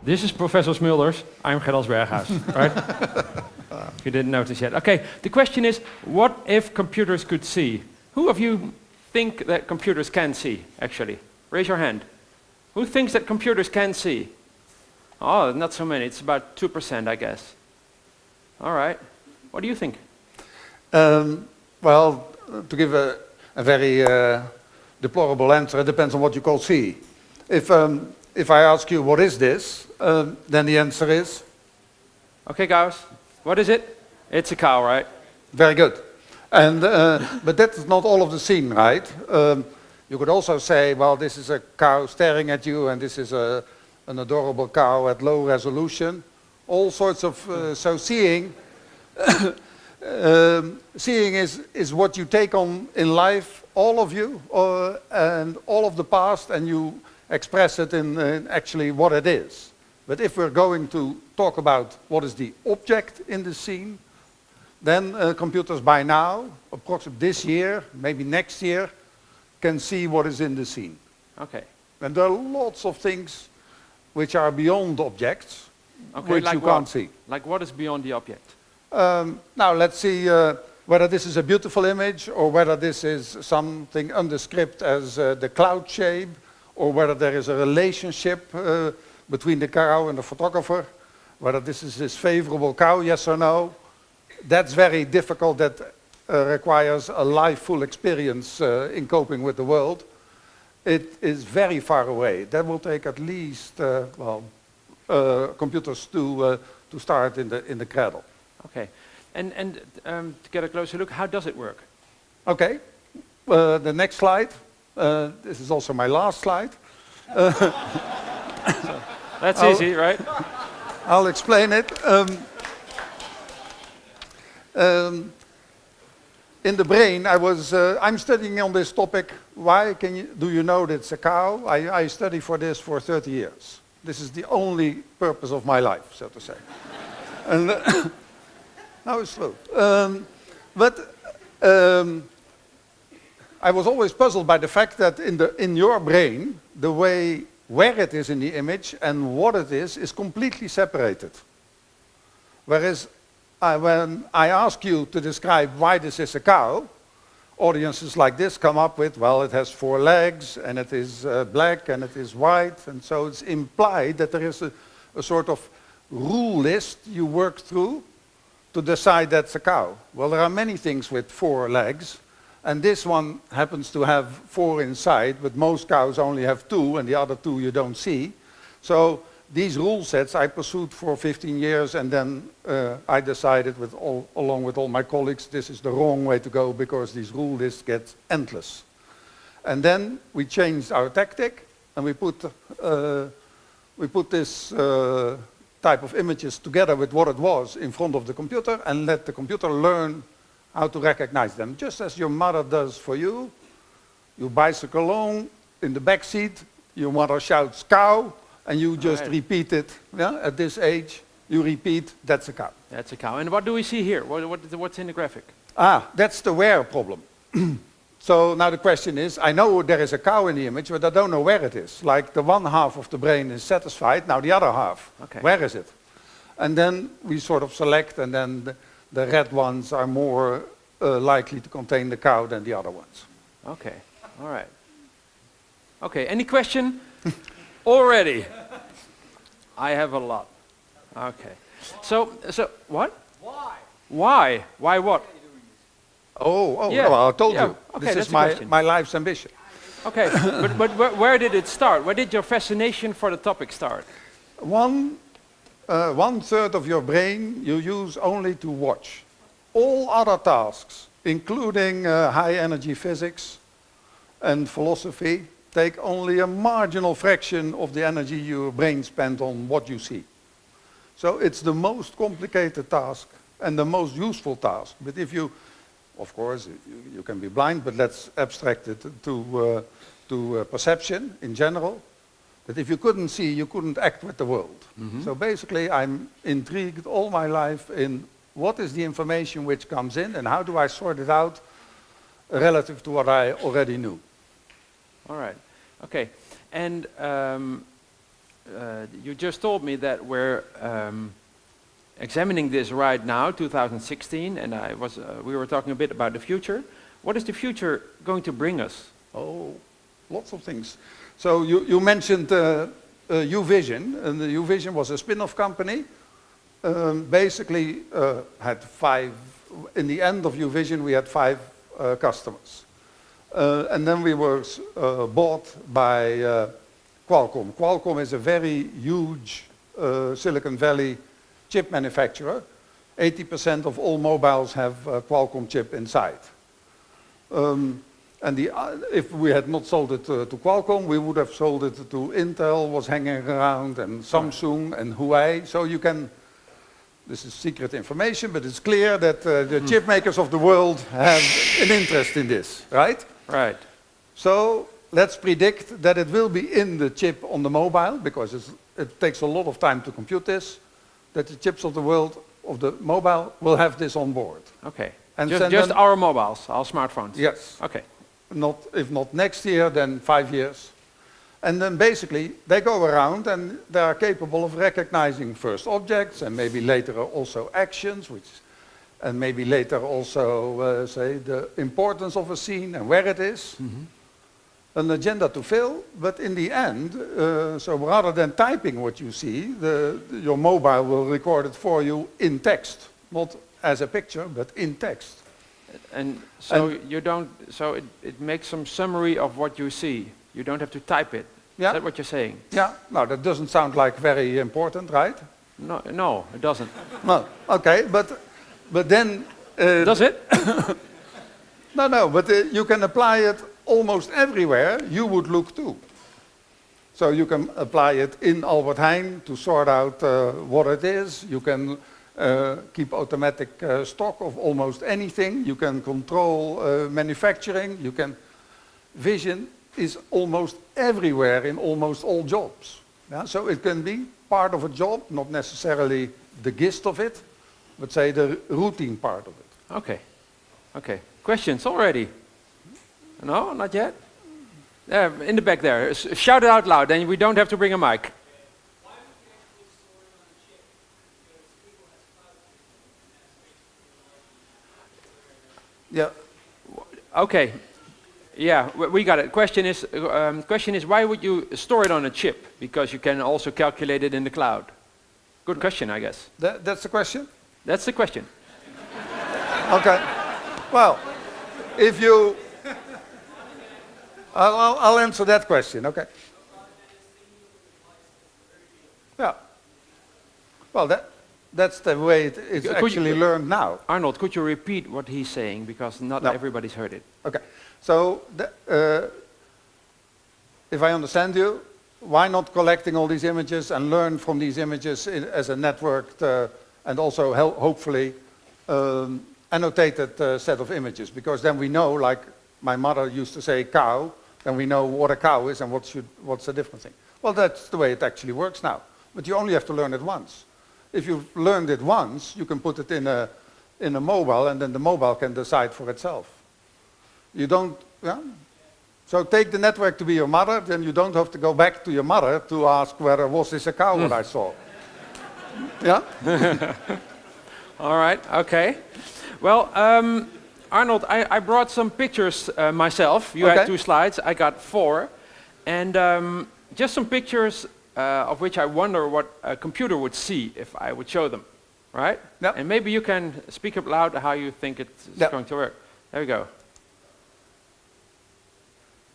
This is Professor Smeulders. I'm Gert Berghuis, right? If you didn't notice yet. Okay, the question is, what if computers could see? Who of you think that computers can see, actually? Raise your hand. Who thinks that computers can see? Oh, not so many. It's about 2%, I guess. All right. What do you think? Well, to give a very deplorable answer, it depends on what you call see. If I ask you, what is this? Then the answer is? Okay, guys. What is it? It's a cow, right? Very good. And, but that's not all of the scene, right? You could also say, well, this is a cow staring at you, and this is an adorable cow at low resolution. All sorts of, so seeing, seeing is what you take on in life, all of you, and all of the past, and you express it in actually what it is. But if we're going to talk about what is the object in the scene, then computers by now, approximately this year, maybe next year, can see what is in the scene. Okay. And there are lots of things which are beyond objects, which like you can't see. Like what is beyond the object? Now let's see whether this is a beautiful image or whether this is something undescript as the cloud shape, or whether there is a relationship between the cow and the photographer, whether this is his favorable cow, yes or no. That's very difficult. That requires a life full experience in coping with the world. It is very far away. That will take at least computers to start in the cradle. Okay, and to get a closer look, how does it work? Okay, the next slide. This is also my last slide. That's easy, right? I'll explain it. In the brain, I'm studying on this topic. Why do you know that it's a cow? I study for this for 30 years. This is the only purpose of my life, so to say. And now it's slow. I was always puzzled by the fact that in your brain, the way where it is in the image and what it is completely separated. Whereas when I ask you to describe why this is a cow, audiences like this come up with, well, it has 4 legs, and it is black, and it is white, and so it's implied that there is a sort of rule list you work through to decide that's a cow. Well, there are many things with 4 legs, and this one happens to have 4 inside, but most cows only have 2, and the other 2 you don't see. So these rule sets I pursued for 15 years, and then I decided, along with all my colleagues, this is the wrong way to go, because these rule lists get endless. And then we changed our tactic, and we put this type of images together with what it was in front of the computer, and let the computer learn how to recognize them. Just as your mother does for you. You bicycle along, in the back seat, your mother shouts cow, and you just repeat it. Yeah? At this age, you repeat, that's a cow. That's a cow. And what do we see here? What's in the graphic? That's the where problem. So now the question is, I know there is a cow in the image, but I don't know where it is. Like the one half of the brain is satisfied, now the other half, where is it? And then we sort of select, and then the red ones are more likely to contain the cow than the other ones. Okay, all right. Okay, any question? Already? I have a lot. Okay. So what? Why? Why what? Yeah. Well, I told you. Okay, this is my life's ambition. Okay, but where did it start? Where did your fascination for the topic start? 1/3 of your brain you use only to watch. All other tasks, including high energy physics and philosophy, take only a marginal fraction of the energy your brain spends on what you see. So it's the most complicated task and the most useful task. But if you, of course, you can be blind, but let's abstract it to perception in general. That if you couldn't see, you couldn't act with the world. Mm-hmm. So basically, I'm intrigued all my life in what is the information which comes in and how do I sort it out relative to what I already knew. All right. Okay. And you just told me that we're examining this right now, 2016, and we were talking a bit about the future. What is the future going to bring us? Oh, lots of things. So you mentioned UVision, and the UVision was a spin-off company. Basically, had 5. In the end of UVision, we had 5 customers, and then we were bought by Qualcomm. Qualcomm is a very huge Silicon Valley chip manufacturer. 80% of all mobiles have a Qualcomm chip inside. And if we had not sold it to Qualcomm, we would have sold it to Intel, was hanging around, and Samsung and Huawei. So you can, this is secret information, but it's clear that the chip makers of the world have an interest in this, right? Right. So let's predict that it will be in the chip on the mobile, because it takes a lot of time to compute this, that the chips of the world, of the mobile, will have this on board. Okay. And Just our mobiles, our smartphones? Yes. Okay. If not next year, then 5 years. And then basically, they go around and they are capable of recognizing first objects and maybe later also actions, and maybe later also, say, the importance of a scene and where it is. An agenda to fill, but in the end, so rather than typing what you see, your mobile will record it for you in text, not as a picture, but in text. And so it makes some summary of what you see. You don't have to type it. Yeah. Is that what you're saying? Yeah, no, that doesn't sound like very important, right? No, it doesn't. No, okay, but then... Does it? No, but you can apply it almost everywhere you would look to. So you can apply it in Albert Heijn to sort out what it is. You can keep automatic stock of almost anything. You can control manufacturing. Vision is almost everywhere in almost all jobs. Yeah? So it can be part of a job, not necessarily the gist of it, but say the routine part of it. Okay. Okay. Questions already? No, not yet? In the back there. Shout it out loud, then we don't have to bring a mic. Yeah. Okay. Yeah, we got it. Question is, why would you store it on a chip? Because you can also calculate it in the cloud. Good question, I guess. That's the question? That's the question. Okay. Well, if you... I'll answer that question, okay. Yeah. Well, that's the way it's actually learned now. Arnold, could you repeat what he's saying? Because not everybody's heard it. Okay. So, if I understand you, why not collecting all these images and learn from these images as a networked and also hopefully annotated set of images? Because then we know, like my mother used to say cow, then we know what a cow is and what's a different thing. Well, that's the way it actually works now. But you only have to learn it once. If you've learned it once, you can put it in a mobile, and then the mobile can decide for itself. You don't, yeah? So take the network to be your mother, then you don't have to go back to your mother to ask whether was this a cow what I saw. Yeah? All right, okay. Well, Arnold, I brought some pictures myself. You had 2 slides, I got 4. And just some pictures of which I wonder what a computer would see if I would show them, right? Yep. And maybe you can speak up loud how you think it's going to work. There we go.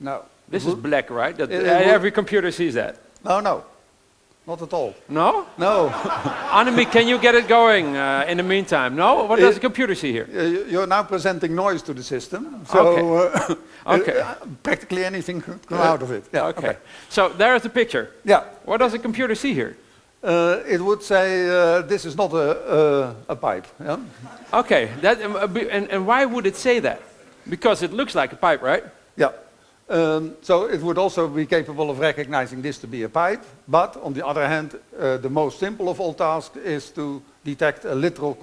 No. This is black, right? Every computer sees that. No, not at all. No? No. Annemie, can you get it going in the meantime? No? What does the computer see here? You're now presenting noise to the system, so practically anything can come out of it. Yeah. Okay. So there's the picture. Yeah. What does the computer see here? It would say this is not a pipe. Yeah? Okay. And why would it say that? Because it looks like a pipe, right? Yeah. So it would also be capable of recognizing this to be a pipe, but on the other hand, the most simple of all tasks is to detect a literal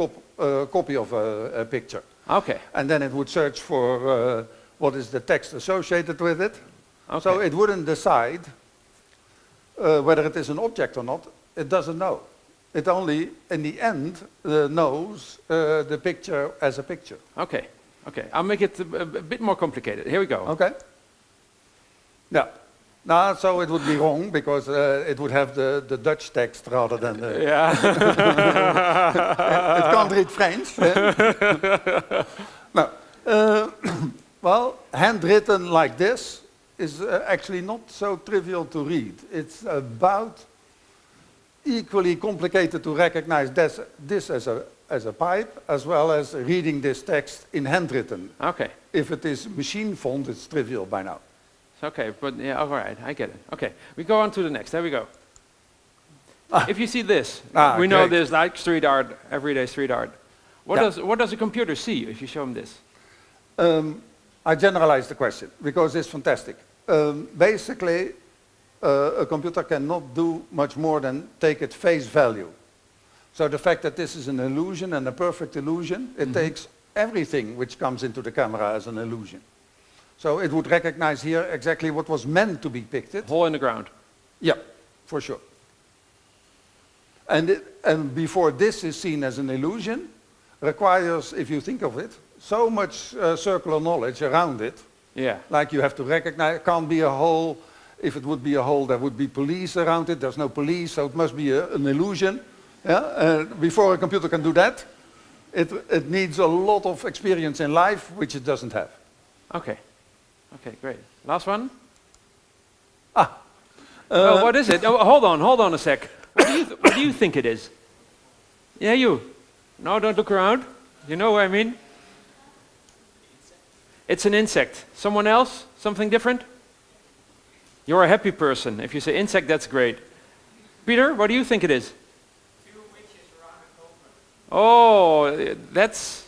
copy of a picture. Okay. And then it would search for what is the text associated with it. Okay. So it wouldn't decide whether it is an object or not, it doesn't know. It only, in the end, knows the picture as a picture. Okay, okay. I'll make it a bit more complicated. Here we go. Okay? Yeah. Now, so it would be wrong because it would have the Dutch text rather than the... Yeah. It can't read French. No. Well, handwritten like this is actually not so trivial to read. It's about equally complicated to recognize this as a pipe, as well as reading this text in handwritten. Okay. If it is machine font, it's trivial by now. Okay, but yeah, all right, I get it. Okay, we go on to the next. There we go. Ah. If you see this, Ah, we know great. this like street art, everyday street art. Yeah. What does a computer see if you show him this? I generalize the question because it's fantastic. Basically, a computer cannot do much more than take at face value. So the fact that this is an illusion and a perfect illusion, it takes everything which comes into the camera as an illusion. So it would recognize here exactly what was meant to be pictured. Hole in the ground. Yeah, for sure. And before this is seen as an illusion, requires, if you think of it, so much circular knowledge around it. Yeah. Like you have to recognize, it can't be a hole. If it would be a hole, there would be police around it. There's no police, so it must be an illusion. Yeah? Before a computer can do that, it needs a lot of experience in life, which it doesn't have. Okay. Okay, great. Last one. Ah. Well, what is it? Oh, hold on a sec. What do you think it is? Yeah, you. No, don't look around. You know what I mean? It's an insect. Someone else? Something different? You're a happy person. If you say insect, that's great. Peter, what do you think it is? Two witches around a cauldron. Oh, that's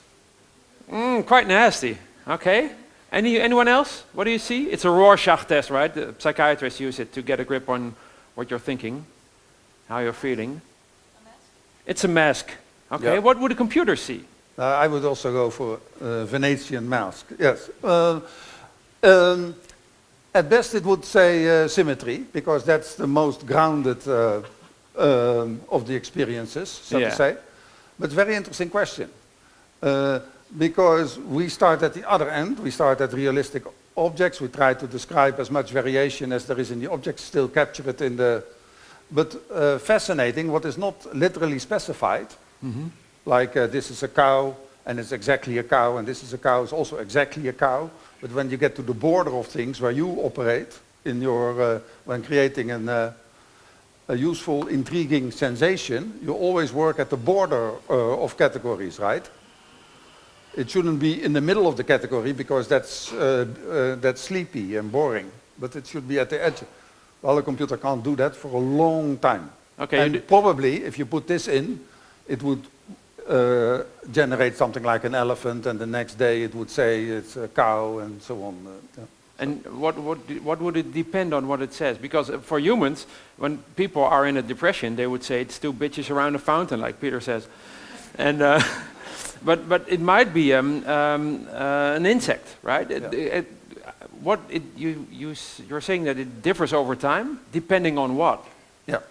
quite nasty. Okay. Anyone else? What do you see? It's a Rorschach test, right? The psychiatrists use it to get a grip on what you're thinking, how you're feeling. A mask? It's a mask. Okay. Yeah. What would a computer see? I would also go for Venetian mask. Yes. At best, it would say symmetry, because that's the most grounded of the experiences, so to say. But very interesting question. Because we start at the other end, we start at realistic objects, we try to describe as much variation as there is in the object, still capture it in the... But fascinating, what is not literally specified, like this is a cow, and it's exactly a cow, and this is a cow, is also exactly a cow. But when you get to the border of things where you operate, in your, when creating a useful, intriguing sensation, you always work at the border of categories, right? It shouldn't be in the middle of the category because that's sleepy and boring. But it should be at the edge. Well, a computer can't do that for a long time. Okay. And probably, if you put this in, it would generate something like an elephant, and the next day it would say it's a cow, and so on. Yeah. And what would it depend on what it says? Because for humans, when people are in a depression, they would say it's two bitches around a fountain, like Peter says. And but it might be an insect, right? Yeah. You're saying that it differs over time, depending on what? Yeah.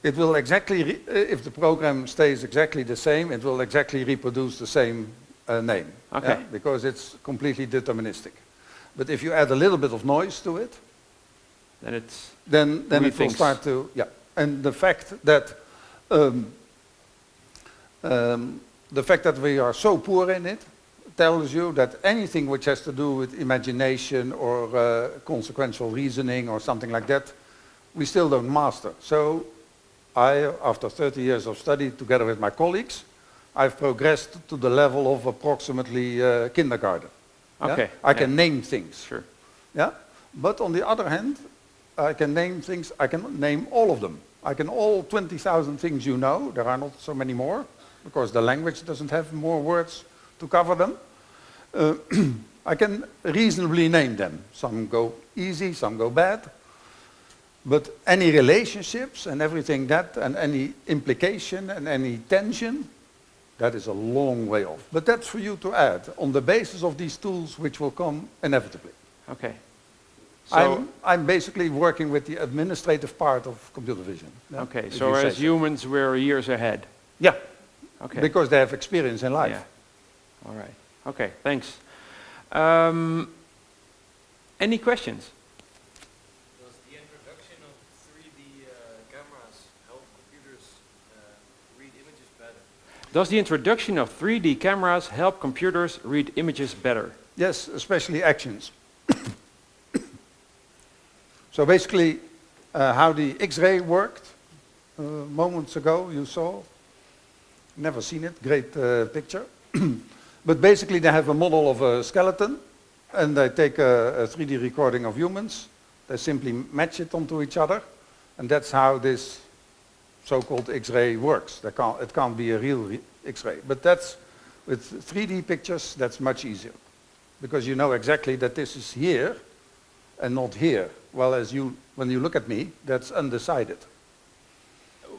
It will exactly, if the program stays exactly the same, it will exactly reproduce the same name. Okay. Yeah? Because it's completely deterministic. But if you add a little bit of noise to it, Then it's then it will start to, yeah. And the fact that we are so poor in it tells you that anything which has to do with imagination or consequential reasoning or something like that, we still don't master. So I, after 30 years of study, together with my colleagues, I've progressed to the level of approximately kindergarten. okay. Yeah? I can name things. Sure. Yeah? But on the other hand, I can name things, I can name all of them. I can all 20,000 things you know, there are not so many more, because the language doesn't have more words to cover them. I can reasonably name them. Some go easy, some go bad. But any relationships and everything that, and any implication and any tension, that is a long way off. But that's for you to add on the basis of these tools which will come inevitably. Okay. So, I'm basically working with the administrative part of computer vision. Yeah, okay, if so you say as humans, we're years ahead. Yeah, Okay. because they have experience in life. Yeah. All right. Okay, thanks. Any questions? Does the introduction of 3D cameras help computers read images better? Does the introduction of 3D cameras help computers read images better? Yes, especially actions. So basically, how the X-ray worked, moments ago you saw, never seen it, great picture. But basically they have a model of a skeleton, and they take a 3D recording of humans, they simply match it onto each other, and that's how this so-called X-ray works. It can't be a real X-ray, but that's, with 3D pictures, that's much easier. Because you know exactly that this is here and not here. Well, when you look at me, that's undecided.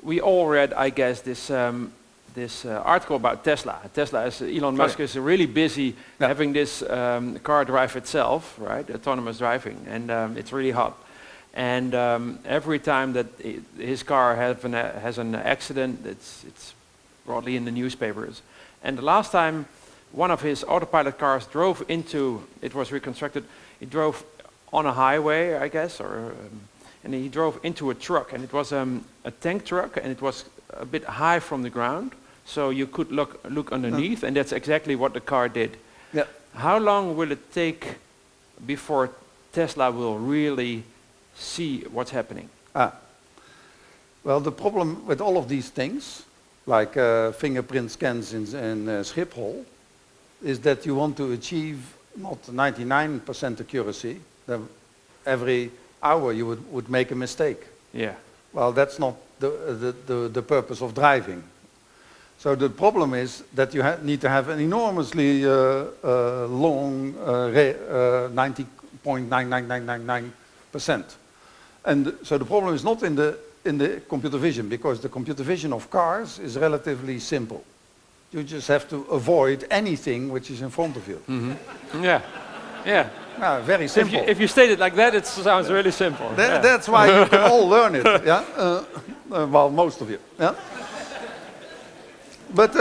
We all read, I guess, this article about Tesla. Elon Musk is really busy having this car drive itself, right? Autonomous driving, and it's really hot. And every time that his car has an accident, it's broadly in the newspapers. And the last time one of his autopilot cars drove into, it was reconstructed, he drove on a highway, I guess, and he drove into a truck, and it was a tank truck, and it was a bit high from the ground, so you could look underneath, and that's exactly what the car did. Yeah. How long will it take before Tesla will really see what's happening? Well, the problem with all of these things, like fingerprint scans in Schiphol, is that you want to achieve not 99% accuracy. Every hour you would make a mistake. Yeah. Well, that's not the purpose of driving. So the problem is that you need to have an enormously long 90.99999%. And so the problem is not in the computer vision, because the computer vision of cars is relatively simple. You just have to avoid anything which is in front of you. Mm-hmm. Yeah. Yeah. Very simple. If you state it like that, it sounds really simple. That's why you can all learn it. Yeah. Well, most of you. Yeah. But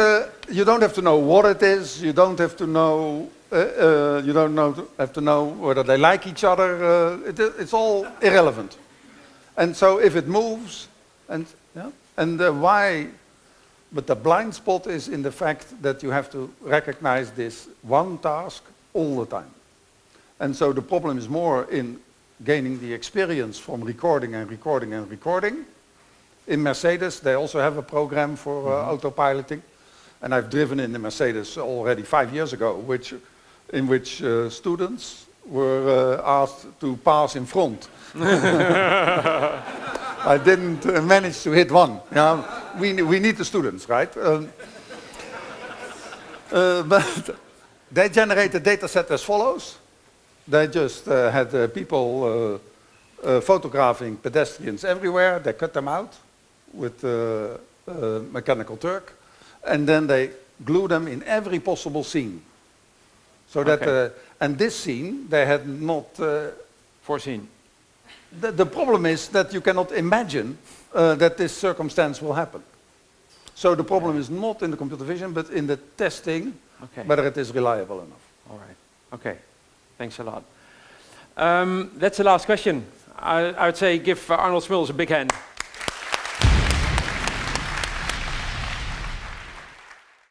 you don't have to know what it is. You don't have to know. Have to know whether they like each other. It's all irrelevant. And so if it moves, why? But the blind spot is in the fact that you have to recognize this one task all the time. And so the problem is more in gaining the experience from recording and recording and recording. In Mercedes, they also have a program for autopiloting. And I've driven in the Mercedes already 5 years ago, in which students were asked to pass in front. I didn't manage to hit one. We need the students, right? But they generate a data set as follows. They just had people photographing pedestrians everywhere. They cut them out with Mechanical Turk. And then they glue them in every possible scene. So that, and this scene, they had not foreseen. The problem is that you cannot imagine that this circumstance will happen. So the problem is not in the computer vision, but in the testing, whether it is reliable enough. All right. Okay. Thanks a lot. That's the last question. I would say give Arnold Smeulders a big hand.